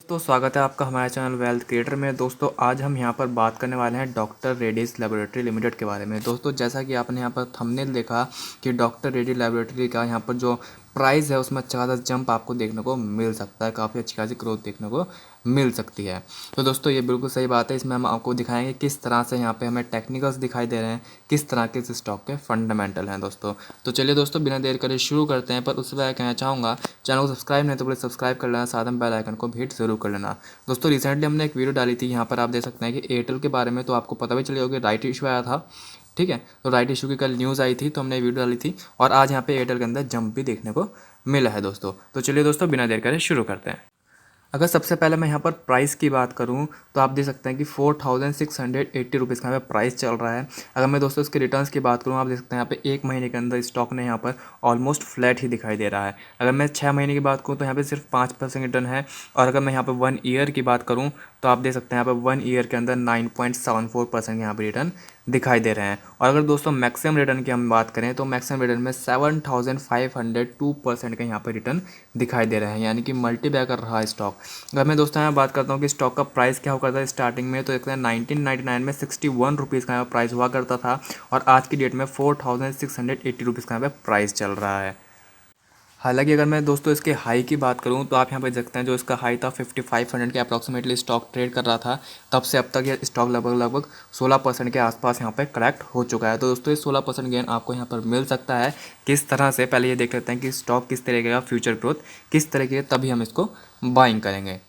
दोस्तों स्वागत है आपका हमारे चैनल वेल्थ क्रिएटर में। दोस्तों आज हम यहाँ पर बात करने वाले हैं डॉक्टर रेड्डीज लेबोरेटरी लिमिटेड के बारे में। दोस्तों जैसा कि आपने यहाँ पर थंबनेल देखा कि डॉक्टर रेड्डी लेबोरेटरी का यहाँ पर जो प्राइस है उसमें अच्छा खासा जंप आपको देखने को मिल सकता है, काफ़ी अच्छी खासी ग्रोथ देखने को मिल सकती है। तो दोस्तों ये बिल्कुल सही बात है। इसमें हम आपको दिखाएंगे किस तरह से यहाँ पे हमें टेक्निकल्स दिखाई दे रहे हैं, किस तरह के इस स्टॉक के फंडामेंटल हैं दोस्तों। तो चलिए दोस्तों बिना देर करे शुरू करते हैं, पर उससे पहले कहना चाहूँगा चैनल को सब्सक्राइब नहीं तो प्लीज़ सब्सक्राइब कर लेना, साथ में बेल आइकन को भी हिट जरूर कर लेना। दोस्तों रिसेंटली हमने एक वीडियो डाली थी, यहाँ पर आप देख सकते हैं कि एयरटेल के बारे में, तो आपको पता भी चली होगी राइट इशू आया था। ठीक है, तो राइट इशू की कल न्यूज़ आई थी तो हमने वीडियो डाली थी और आज यहाँ पे एयरटेल के अंदर जंप भी देखने को मिला है दोस्तों। तो चलिए दोस्तों बिना देर करे शुरू करते हैं। अगर सबसे पहले मैं यहाँ पर प्राइस की बात करूँ तो आप देख सकते हैं कि 4680 रुपीज़ का यहाँ पे प्राइस चल रहा है। अगर मैं दोस्तों इसके रिटर्न्स की बात करूँ, आप देख सकते हैं यहाँ पे एक महीने के अंदर स्टॉक ने यहाँ पर ऑलमोस्ट फ्लैट ही दिखाई दे रहा है। अगर मैं 6 महीने की बात करूँ तो यहाँ पे सिर्फ 5% रिटर्न है, और अगर मैं यहाँ पर 1 ईयर की बात करूँ तो आप देख सकते हैं यहाँ पर 1 ईयर के अंदर 9.74% यहाँ पर रिटर्न दिखाई दे रहे हैं। और अगर दोस्तों मैक्सिमम रिटर्न की हम बात करें तो मैक्सिमम रिटर्न में 7502% का यहाँ पर रिटर्न दिखाई दे रहे हैं, यानी कि मल्टीप्लाई कर रहा है स्टॉक। अगर मैं दोस्तों यहाँ बात करता हूँ कि स्टॉक का प्राइस क्या हुआ था स्टार्टिंग में, तो देखते हैं 1999 में 61 रुपीज़ का यहाँ प्राइस हुआ करता था, और आज की डेट में 4680 रुपीज़ का यहाँ पे प्राइस चल रहा है। हालांकि अगर मैं दोस्तों इसके हाई की बात करूं तो आप यहाँ पे देख सकते हैं जो इसका हाई था 5500 के अप्रॉक्सीमेटली स्टॉक ट्रेड कर रहा था, तब से अब तक ये स्टॉक लगभग 16% के आसपास यहाँ पे करेक्ट हो चुका है। तो दोस्तों ये 16% गेन आपको यहाँ पर मिल सकता है। किस तरह से, पहले ये देख लेते हैं कि स्टॉक किस तरीके का फ्यूचर ग्रोथ किस तरीके का, तभी हम इसको बाइंग करेंगे।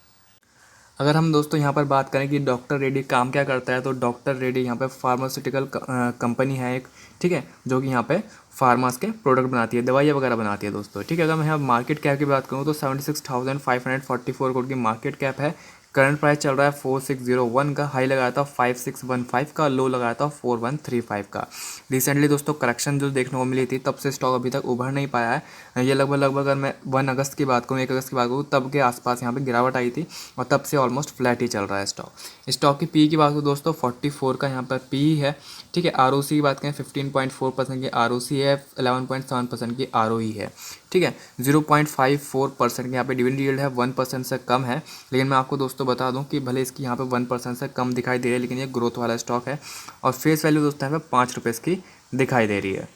अगर हम दोस्तों यहाँ पर बात करें कि डॉक्टर रेड्डी काम क्या करता है, तो डॉक्टर रेड्डी यहाँ पे फार्मास्यूटिकल कंपनी है एक, ठीक है, जो कि यहाँ पे फार्मास के प्रोडक्ट बनाती है, दवाइयाँ वगैरह बनाती है दोस्तों। ठीक है, अगर मैं यहाँ मार्केट कैप की बात करूँ तो 76,544 करोड़ की मार्केट कैप है। करंट प्राइस चल रहा है 4601 का, हाई लगाया था 5615 का, लो लगाया था 4135 का। रिसेंटली दोस्तों करेक्शन जो देखने को मिली थी, तब से स्टॉक अभी तक उभर नहीं पाया है। ये लगभग अगर मैं 1 अगस्त की बात करूँ, 1 अगस्त की बात करूँ, तब के आसपास यहाँ पे गिरावट आई थी और तब से ऑलमोस्ट फ्लैट ही चल रहा है स्टॉक। स्टॉक की पी की बात करूँ दोस्तों 44 का यहाँ पर पी है। ठीक है, आर की बात करें 15.4% की आर है, 11.7% की आर है। ठीक है, 0.54% के यहाँ पे डिविडेंड यील्ड है, 1% से कम है। लेकिन मैं आपको दोस्तों बता दूं कि भले इसकी यहाँ पे 1% से कम दिखाई दे रही है, लेकिन ये ग्रोथ वाला स्टॉक है, और फेस वैल्यू दोस्तों यहाँ पे 5 रुपये की दिखाई दे रही है।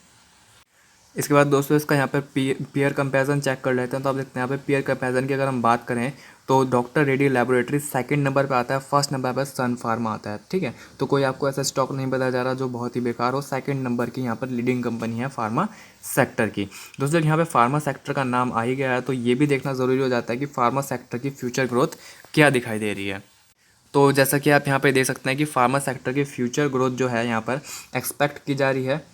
इसके बाद दोस्तों इसका यहाँ पर पीयर कंपैरिजन चेक कर लेते हैं। तो आप देखते हैं यहाँ पे पीयर कंपैरिजन की अगर हम बात करें तो doctor Reddy laboratory second number पे आता है, फर्स्ट नंबर पर सन फार्मा आता है। ठीक है, तो कोई आपको ऐसा स्टॉक नहीं बताया जा रहा जो बहुत ही बेकार हो। सेकंड नंबर की यहाँ पर लीडिंग कंपनी है फार्मा सेक्टर की। दोस्तों यहाँ पे फार्मा सेक्टर का नाम आ ही गया है, तो ये भी देखना ज़रूरी हो जाता है कि फार्मा सेक्टर की फ्यूचर ग्रोथ क्या दिखाई दे रही है। तो जैसा कि आप यहाँ पे देख सकते हैं कि फार्मा सेक्टर की फ्यूचर ग्रोथ जो है यहाँ पर एक्सपेक्ट की जा रही है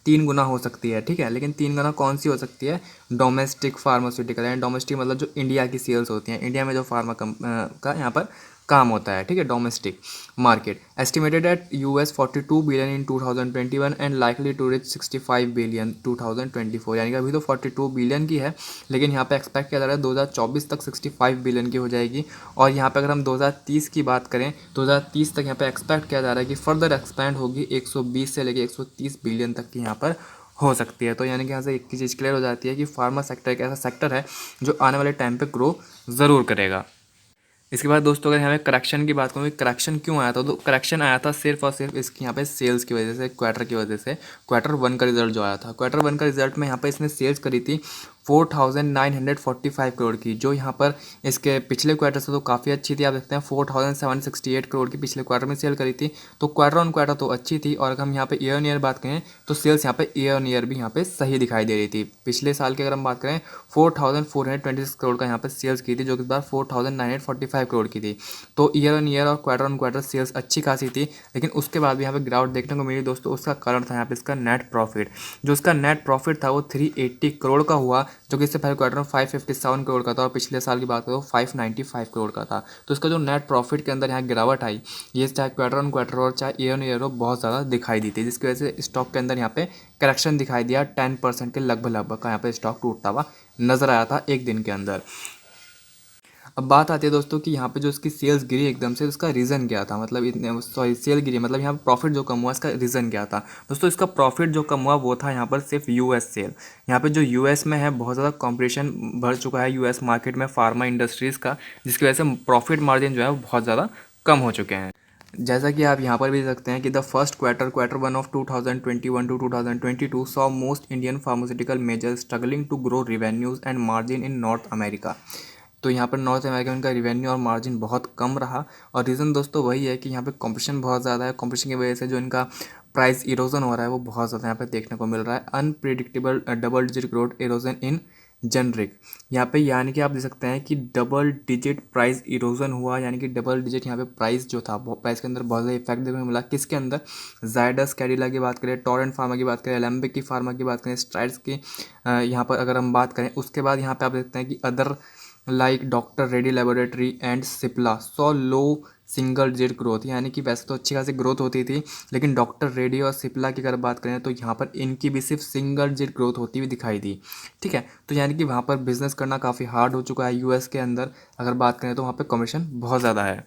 3 गुना हो सकती है। ठीक है, लेकिन 3 गुना कौन सी हो सकती है? डोमेस्टिक फार्मास्यूटिकल, यानी डोमेस्टिक मतलब जो इंडिया की सेल्स होती हैं, इंडिया में जो फार्मा का यहाँ पर काम होता है। ठीक है, domestic market estimated at $42 billion in 2021 and likely to reach 65 billion 2024, यानी कि अभी तो 42 बिलियन की है, लेकिन यहाँ पे एक्सपेक्ट किया जा रहा है 2024 तक 65 बिलियन की हो जाएगी। और यहाँ पे अगर हम 2030 की बात करें, 2030 तक यहाँ पे एक्सपेक्ट किया जा रहा है कि फर्दर एक्सपैंड होगी 120 से लेकर 130 बिलियन तक की यहाँ पर हो सकती है। तो यानी कि यहाँ से एक चीज़ क्लियर हो जाती है कि फार्मा सेक्टर एक ऐसा सेक्टर है जो आने वाले टाइम पे ग्रो ज़रूर करेगा। इसके बाद दोस्तों अगर यहाँ पे करेक्शन की बात करूँ, करेक्शन क्यों आया था, तो करेक्शन आया था सिर्फ और सिर्फ इसकी यहाँ पे सेल्स की वजह से, क्वार्टर की वजह से। क्वार्टर 1 का रिजल्ट जो आया था, क्वार्टर 1 का रिजल्ट में यहाँ पे इसने सेल्स करी थी 4945 करोड़ की, जो यहाँ पर इसके पिछले क्वार्टर से तो काफ़ी अच्छी थी। आप देखते हैं 4768 करोड़ की पिछले क्वार्टर में सेल करी थी, तो क्वार्टर ऑन क्वार्टर तो अच्छी थी। और अगर हम यहाँ पे ईयर ऑन ईयर बात करें तो सेल्स यहाँ पे ईयर ऑन ईयर भी यहाँ पे सही दिखाई दे रही थी। पिछले साल की अगर हम बात करें 4426 करोड़ का यहाँ पे सेल्स की थी, जो कि इस बार 4945 करोड़ की थी। तो ईयर ऑन ईयर और क्वार्टर ऑन क्वार्टर सेल्स अच्छी खासी थी, लेकिन उसके बाद भी यहाँ पे गिरावट देखने को मिली दोस्तों। उसका कारण था यहाँ पे इसका नेट प्रॉफिट। जो उसका नेट प्रॉफिट था वो 380 करोड़ का हुआ, जो कि इससे पहले क्वार्टर में 557 करोड़ का था, और पिछले साल की बात करो 595 करोड़ का था। तो इसका जो नेट प्रॉफिट के अंदर यहाँ गिरावट आई, ये चाहे क्वार्टर ऑन क्वार्टर और चाहे ईयर ऑन ईयर हो, बहुत ज़्यादा दिखाई दी थी, जिसकी वजह से स्टॉक के अंदर यहाँ पे करेक्शन दिखाई दिया। 10% के लगभग का यहाँ पे स्टॉक टूटता हुआ नजर आया था एक दिन के अंदर। अब बात आती है दोस्तों कि यहाँ पे जो इसकी सेल्स गिरी एकदम से, उसका रीज़न क्या था, मतलब इतने सॉरी सेल गिरी, मतलब यहाँ पे प्रॉफिट जो कम हुआ इसका रीज़न क्या था। दोस्तों इसका प्रॉफिट जो कम हुआ वो था यहाँ पर सिर्फ यूएस सेल। यहाँ पे जो यूएस में है बहुत ज़्यादा कंपटीशन बढ़ चुका है यूएस मार्केट में फार्मा इंडस्ट्रीज़ का, जिसकी वजह से प्रॉफिट मार्जिन जो है वो बहुत ज़्यादा कम हो चुके हैं। जैसा कि आप यहाँ पर भी देख सकते हैं कि the first quarter one of 2021 to 2022 saw most Indian pharmaceutical major struggling to grow revenues and margin in north America. तो यहाँ पर नॉर्थ अमेरिका में इनका रिवेन्यू और मार्जिन बहुत कम रहा, और रीज़न दोस्तों वही है कि यहाँ पे कंपटीशन बहुत ज़्यादा है। कंपटीशन की वजह से जो इनका प्राइस इरोजन हो रहा है वो बहुत ज़्यादा यहाँ पे देखने को मिल रहा है। Unpredictable double digit growth erosion in generic, यहाँ पे यानी कि आप देख सकते हैं कि डबल डिजिट प्राइस इरोजन हुआ, यानी कि डबल डिजिट यहाँ पे प्राइस जो था प्राइस के अंदर बहुत ज़्यादा इफेक्ट देखने को मिला। किसके अंदर, जायडस कैडिला की बात करें, टोरेंट फार्मा की बात करें, एलेम्बिक की फार्मा की बात करें, स्ट्राइड्स की यहाँ पर अगर हम बात करें। उसके बाद यहाँ पे आप देखते हैं कि other like doctor ready laboratory and Cipla saw low single digit growth, यानी कि वैसे तो अच्छी खासी ग्रोथ होती थी, लेकिन डॉक्टर रेडी और सिप्ला की अगर बात करें तो यहाँ पर इनकी भी सिर्फ सिंगल डिजिट ग्रोथ होती हुई दिखाई दी। ठीक है, तो यानी कि वहाँ पर बिजनेस करना काफ़ी हार्ड हो चुका है यूएस के अंदर। अगर बात करें तो वहाँ पर कमीशन बहुत ज़्यादा है।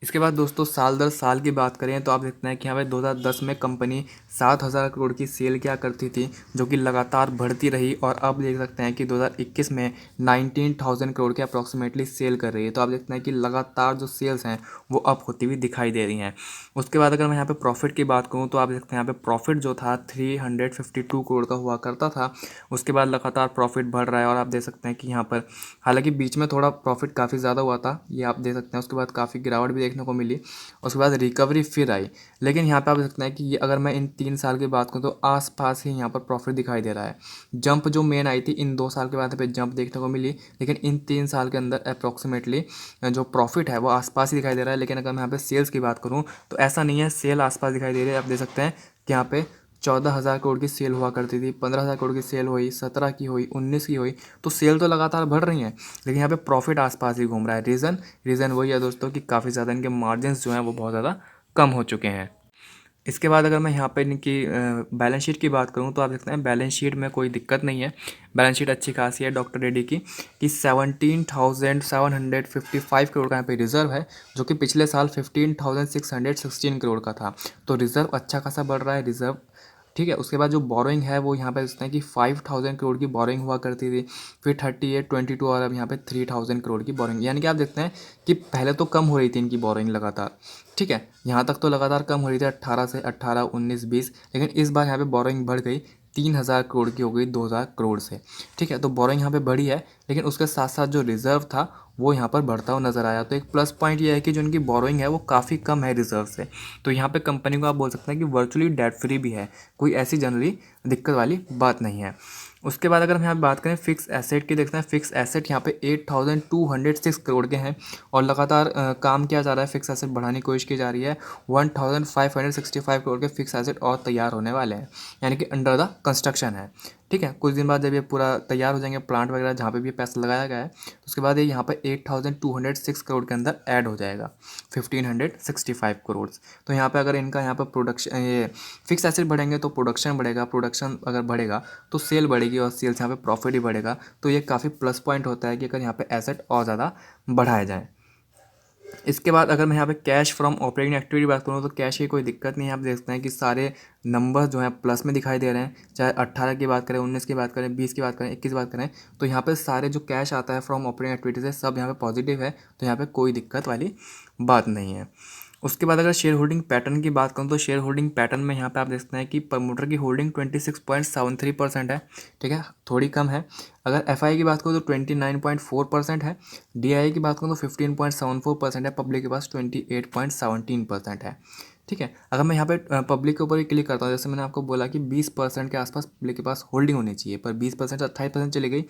इसके बाद दोस्तों साल दर साल की बात करें तो आप देखते हैं कि यहाँ पे 2010 में कंपनी 7,000 करोड़ की सेल क्या करती थी, जो कि लगातार बढ़ती रही, और अब देख सकते हैं कि 2021 में 19,000 करोड़ के अप्रॉक्सीमेटली सेल कर रही है। तो आप देखते हैं कि लगातार जो सेल्स हैं वो अप होती हुई दिखाई दे रही हैं। उसके बाद अगर मैं यहाँ पे प्रॉफिट की बात करूँ तो आप देखते हैं यहाँ पे प्रॉफिट जो था 352 करोड़ का हुआ करता था। उसके बाद लगातार प्रॉफिट बढ़ रहा है, और आप देख सकते हैं कि यहाँ पर हालांकि बीच में थोड़ा प्रॉफिट काफ़ी ज़्यादा हुआ था, ये आप देख सकते हैं। उसके बाद काफ़ी गिरावट भी देखने को मिली, उसके बाद रिकवरी फिर आई। लेकिन यहाँ पे आप देख सकते हैं कि ये अगर मैं इन 3 साल की बात करूँ तो आसपास ही यहाँ पर प्रॉफिट दिखाई दे रहा है। जंप जो मेन आई थी इन 2 साल के बाद पे जंप देखने को मिली, लेकिन इन 3 साल के अंदर अप्रॉक्सीमेटली जो प्रॉफिट है वो आसपास ही दिखाई दे रहा है। लेकिन अगर मैं यहाँ पे सेल्स की बात करूँ तो ऐसा नहीं है, सेल आसपास दिखाई दे रही है। आप देख सकते हैं कि यहाँ पे 14,000 करोड़ की सेल हुआ करती थी, 15,000 करोड़ की सेल हुई, 17 की हुई, 19 की हुई। तो सेल तो लगातार बढ़ रही हैं, लेकिन यहाँ पे प्रॉफिट आसपास ही घूम रहा है। रीज़न वही है दोस्तों कि काफ़ी ज़्यादा इनके मार्जिन्स जो हैं वो बहुत ज़्यादा कम हो चुके हैं। इसके बाद अगर मैं यहाँ पे इनकी बैलेंस शीट की बात करूँ तो आप देखते हैं बैलेंस शीट में कोई दिक्कत नहीं है। बैलेंस शीट अच्छी खासी है डॉक्टर रेड्डी की कि 17,755 करोड़ का यहाँ पे रिजर्व है, जो कि पिछले साल 15,616 करोड़ का था। तो रिजर्व अच्छा खासा बढ़ रहा है रिजर्व। ठीक है, उसके बाद जो बोरोइंग है वो यहाँ पे देखते हैं कि 5,000 करोड़ की बोरोइंग हुआ करती थी, फिर 38, 22 और अब यहाँ पे 3,000 करोड़ की बोरोइंग। यानी कि आप देखते हैं कि पहले तो कम हो रही थी इनकी बोरोइंग लगातार। ठीक है, यहाँ तक तो लगातार कम हो रही थी 18 से 18, 19, 20, लेकिन इस बार यहाँ पे बोरोइंग बढ़ गई, 3,000 करोड़ की हो गई 2,000 करोड़ से। ठीक है, तो बोरोइंग यहाँ पे बढ़ी है, लेकिन उसके साथ साथ जो रिजर्व था वो यहाँ पर बढ़ता हुआ नजर आया। तो एक प्लस पॉइंट ये है कि जो इनकी बोरोइंग है वो काफ़ी कम है रिजर्व से। तो यहाँ पे कंपनी को आप बोल सकते हैं कि वर्चुअली डेट फ्री भी है, कोई ऐसी जनरली दिक्कत वाली बात नहीं है। उसके बाद अगर हम यहाँ बात करें फिक्स एसेट की, देखते हैं फिक्स एसेट यहाँ पे 8,206 करोड़ के हैं, और लगातार काम किया जा रहा है, फिक्स एसेट बढ़ाने की कोशिश की जा रही है। 1,565 करोड़ के फिक्स एसेट और तैयार होने वाले हैं, यानी कि अंडर द कंस्ट्रक्शन है। ठीक है, कुछ दिन बाद जब ये पूरा तैयार हो जाएंगे प्लांट वगैरह जहाँ पे भी पैसा लगाया गया है, तो उसके बाद ये यहाँ पे 8,206 करोड़ के अंदर ऐड हो जाएगा 1,565 करोड़। तो यहाँ पे अगर इनका यहाँ पर प्रोडक्शन ये फिक्स एसेट बढ़ेंगे तो प्रोडक्शन बढ़ेगा, प्रोडक्शन अगर बढ़ेगा तो सेल बढ़ेगी, और सेल्स यहाँ पे प्रॉफिट ही बढ़ेगा। तो ये काफ़ी प्लस पॉइंट होता है कि अगर यहाँ पे एसेट और ज़्यादा बढ़ाए जाएँ। इसके बाद अगर मैं यहाँ पे कैश फ्रॉम ऑपरेटिंग एक्टिविटी बात करूँ तो कैश की कोई दिक्कत नहीं है। आप देखते हैं कि सारे नंबर्स जो हैं प्लस में दिखाई दे रहे हैं, चाहे 18 की बात करें, 19 की बात करें, 20 की बात करें, 21 की बात करें, तो यहाँ पे सारे जो कैश आता है फ्रॉम ऑपरेटिंग एक्टिविटी से सब यहाँ पे पॉजिटिव है। तो यहाँ पे कोई दिक्कत वाली बात नहीं है। उसके बाद अगर शेयर होल्डिंग पैटर्न की बात करूँ तो शेयर होल्डिंग पैटर्न में यहाँ पे आप देखते हैं कि प्रमोटर की होल्डिंग 26.73% है। ठीक है, थोड़ी कम है। अगर एफआई की बात करूँ तो 29.4% है। डीआई की बात करूँ तो 15.74% है। पब्लिक के पास 28.17% है। ठीक है, अगर मैं यहाँ पे पब्लिक के ऊपर ही क्लिक करता हूँ, जैसे मैंने आपको बोला कि 20% के आसपास पब्लिक के पास होल्डिंग होनी चाहिए, पर 20% से 28% चली गई।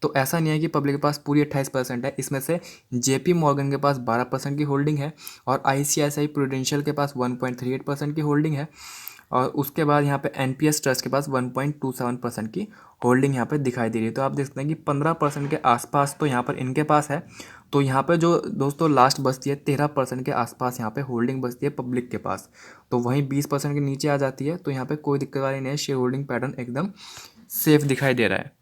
तो ऐसा नहीं है कि पब्लिक के पास पूरी 28% है, इसमें से जेपी मॉर्गन के पास 12% की होल्डिंग है, और आईसीआईसीआई प्रूडेंशियल के पास 1.38% की होल्डिंग है, और उसके बाद यहाँ पे एनपीएस ट्रस्ट के पास 1.27% की होल्डिंग यहाँ पे दिखाई दे रही है। तो आप देख सकते हैं कि 15% के आसपास तो यहाँ पर इनके पास है। तो यहाँ पे जो दोस्तों लास्ट बचती है 13% के आसपास यहाँ पे होल्डिंग बचती है पब्लिक के पास। तो वहीं 20% के नीचे आ जाती है, तो यहाँ पे कोई दिक्कत वाली नहीं है, शेयर होल्डिंग पैटर्न एकदम सेफ दिखाई दे रहा है।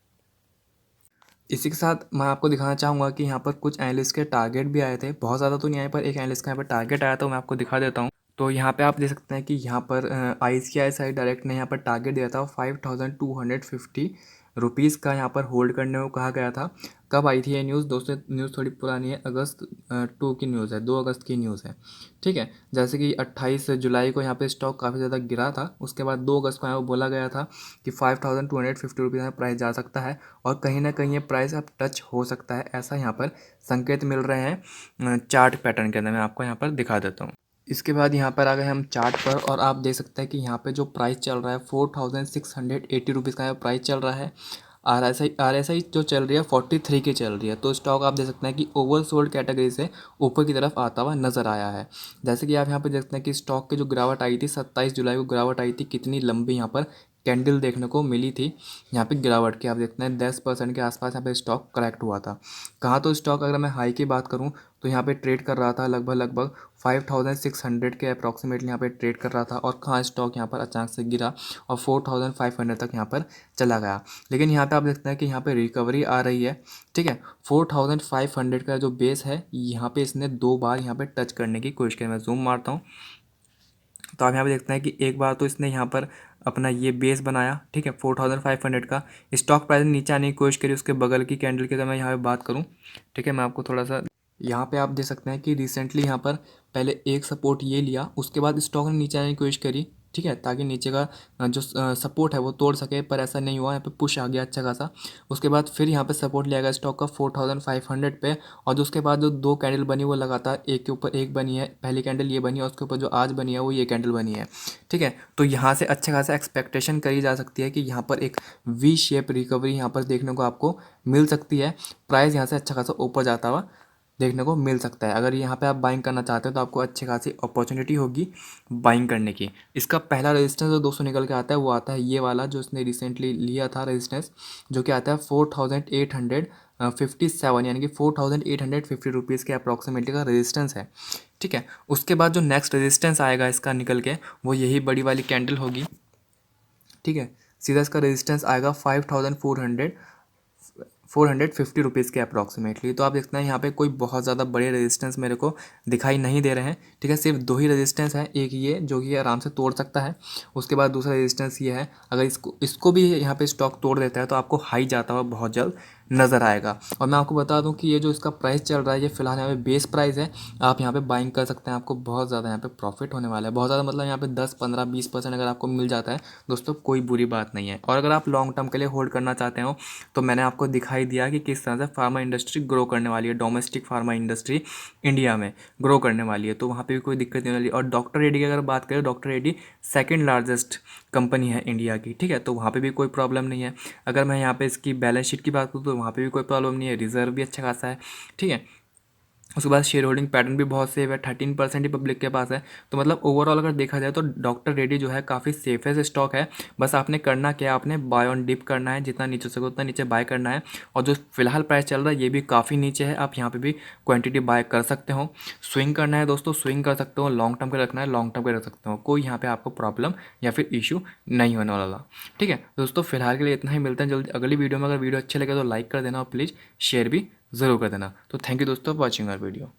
इसी के साथ मैं आपको दिखाना चाहूँगा कि यहाँ पर कुछ एनालिस्ट के टारगेट भी आए थे, बहुत ज़्यादा तो नहीं आए, पर एक एनालिस्ट का यहाँ पर टारगेट आया था, मैं आपको दिखा देता हूँ। तो यहाँ पे आप देख सकते हैं कि यहाँ पर ICICI डायरेक्ट ने यहाँ पर टारगेट दिया था 5250 रुपीज़ का, यहाँ पर होल्ड करने को कहा गया था। कब आई थी ये न्यूज़ दोस्तों? न्यूज़ थोड़ी पुरानी है, अगस्त 2 की न्यूज़ है, 2 अगस्त की न्यूज़ है। ठीक है, जैसे कि 28 जुलाई को यहाँ पे स्टॉक काफ़ी ज़्यादा गिरा था, उसके बाद 2 अगस्त को यहाँ पर बोला गया था कि 5250 रुपीज़ में प्राइस जा सकता है, और कहीं ना कहीं ये प्राइस अब टच हो सकता है, ऐसा यहाँ पर संकेत मिल रहे हैं चार्ट पैटर्न के अंदर। मैं आपको यहाँ पर दिखा देता हूँ। इसके बाद यहाँ पर आ गए हम चार्ट पर, और आप देख सकते हैं कि यहाँ पे जो प्राइस चल रहा है 4680 रुपीज़ का प्राइस चल रहा है। आर एस आई जो चल रही है 43 की चल रही है। तो स्टॉक आप देख सकते हैं कि ओवरसोल्ड कैटेगरी से ऊपर की तरफ आता हुआ नज़र आया है। जैसे कि आप यहाँ पे देख सकते हैं कि स्टॉक की जो गिरावट आई थी 27 जुलाई को गिरावट आई थी, कितनी लंबी यहाँ पर कैंडल देखने को मिली थी। यहाँ पे गिरावट की आप देखते हैं 10% के आसपास यहाँ पे स्टॉक करेक्ट हुआ था। कहाँ तो स्टॉक अगर मैं हाई की बात करूँ तो यहाँ पे ट्रेड कर रहा था लगभग 5600 के अप्रॉक्सीमेटली यहाँ पे ट्रेड कर रहा था, और कहाँ स्टॉक यहाँ पर अचानक से गिरा और 4500 तक यहाँ पर चला गया। लेकिन यहाँ पे आप देखते हैं कि यहाँ पे रिकवरी आ रही है। ठीक है, 4500 का जो बेस है यहाँ पे इसने 2 बार यहाँ पे टच करने की कोशिश की। मैं जूम मारता हूँ तो आप यहाँ पे देखते हैं कि एक बार तो इसने यहाँ पर अपना ये बेस बनाया, ठीक है, 4500 का। स्टॉक प्राइस नीचे आने की कोशिश करी, उसके बगल की कैंडल की अगर मैं यहाँ पे बात करूँ, ठीक है, मैं आपको थोड़ा सा यहाँ पे आप देख सकते हैं कि रिसेंटली यहाँ पर पहले एक सपोर्ट ये लिया, उसके बाद स्टॉक ने नीचे आने की कोशिश करी, ठीक है, ताकि नीचे का जो सपोर्ट है वो तोड़ सके, पर ऐसा नहीं हुआ। यहाँ पे पुश आ गया अच्छा खासा। उसके बाद फिर यहाँ पे सपोर्ट लिया गया स्टॉक का 4500 पे, और जो उसके बाद जो 2 कैंडल बनी वो लगातार एक के ऊपर एक बनी है। पहली कैंडल ये बनी है, उसके ऊपर जो आज बनी है वो ये कैंडल बनी है। ठीक है, तो यहाँ से अच्छा खासा एक्सपेक्टेशन करी जा सकती है कि यहाँ पर एक वी शेप रिकवरी यहाँ पर देखने को आपको मिल सकती है। प्राइस यहाँ से अच्छा खासा ऊपर जाता हुआ देखने को मिल सकता है। अगर यहाँ पे आप बाइंग करना चाहते हैं तो आपको अच्छी खासी अपॉर्चुनिटी होगी बाइंग करने की। इसका पहला रेजिस्टेंस जो दोस्तों निकल के आता है वो आता है ये वाला, जो इसने रिसेंटली लिया था रेजिस्टेंस, जो कि आता है 4857, यानी कि 4850 रुपीज़ के अप्रॉक्सीमेटली का रेजिस्टेंस है। ठीक है, उसके बाद जो नेक्स्ट रेजिस्टेंस आएगा इसका निकल के वो यही बड़ी वाली कैंडल होगी। ठीक है, सीधा इसका रेजिस्टेंस आएगा 450 रुपीज़ के अप्रॉक्सीमेटली। तो आप देखते हैं यहाँ पे कोई बहुत ज़्यादा बड़े रेजिस्टेंस मेरे को दिखाई नहीं दे रहे हैं। ठीक है, सिर्फ 2 ही रेजिस्टेंस है, एक ये जो कि आराम से तोड़ सकता है, उसके बाद दूसरा रेजिस्टेंस ये है, अगर इसको भी यहाँ पे स्टॉक तोड़ देता है तो आपको हाई जाता हुआ बहुत जल्द नज़र आएगा। और मैं आपको बता दूं कि ये जो इसका प्राइस चल रहा है ये फिलहाल यहाँ पे बेस प्राइस है, आप यहाँ पे बाइंग कर सकते हैं, आपको बहुत ज़्यादा यहाँ पे प्रॉफिट होने वाला है। बहुत ज़्यादा मतलब यहाँ पे 10 15 20% अगर आपको मिल जाता है दोस्तों, कोई बुरी बात नहीं है। और अगर आप लॉन्ग टर्म के लिए होल्ड करना चाहते हो तो मैंने आपको दिखाई दिया कि किस तरह से फार्मा इंडस्ट्री ग्रो करने वाली है, डोमेस्टिक फार्मा इंडस्ट्री इंडिया में ग्रो करने वाली है, तो वहाँ पे भी कोई दिक्कत नहीं वाली। और डॉक्टर रेड्डी की अगर बात करें, doctor Reddy second largest company है इंडिया की। ठीक है, तो वहाँ पे भी कोई प्रॉब्लम नहीं है। अगर मैं यहाँ पे इसकी बैलेंस शीट की बात करूँ तो वहाँ पे भी कोई प्रॉब्लम नहीं है, रिजर्व भी अच्छा खासा है। ठीक है, उसके बाद शेयर होल्डिंग पैटर्न भी बहुत सेफ है, 13% ही पब्लिक के पास है। तो मतलब ओवरऑल अगर देखा जाए तो डॉक्टर रेड्डी जो है काफ़ी सेफेस्ट स्टॉक है। बस आपने करना क्या है, आपने बाय ऑन डिप करना है, जितना नीचे सको उतना नीचे बाय करना है। और जो फिलहाल प्राइस चल रहा है ये भी काफ़ी नीचे है, आप यहाँ पे भी क्वांटिटी बाय कर सकते हो। स्विंग करना है दोस्तों, स्विंग कर सकते हो, लॉन्ग टर्म के रखना है लॉन्ग टर्म के रख सकते हो, कोई यहाँ पे आपको प्रॉब्लम या फिर इशू नहीं होने वाला। ठीक है दोस्तों, फिलहाल के लिए इतना ही, मिलते हैं जल्दी अगली वीडियो में। अगर वीडियो अच्छे लगे तो लाइक कर देना और प्लीज़ शेयर भी ज़रूर कर देना। तो थैंक यू दोस्तों फॉर वॉचिंग आवर वीडियो।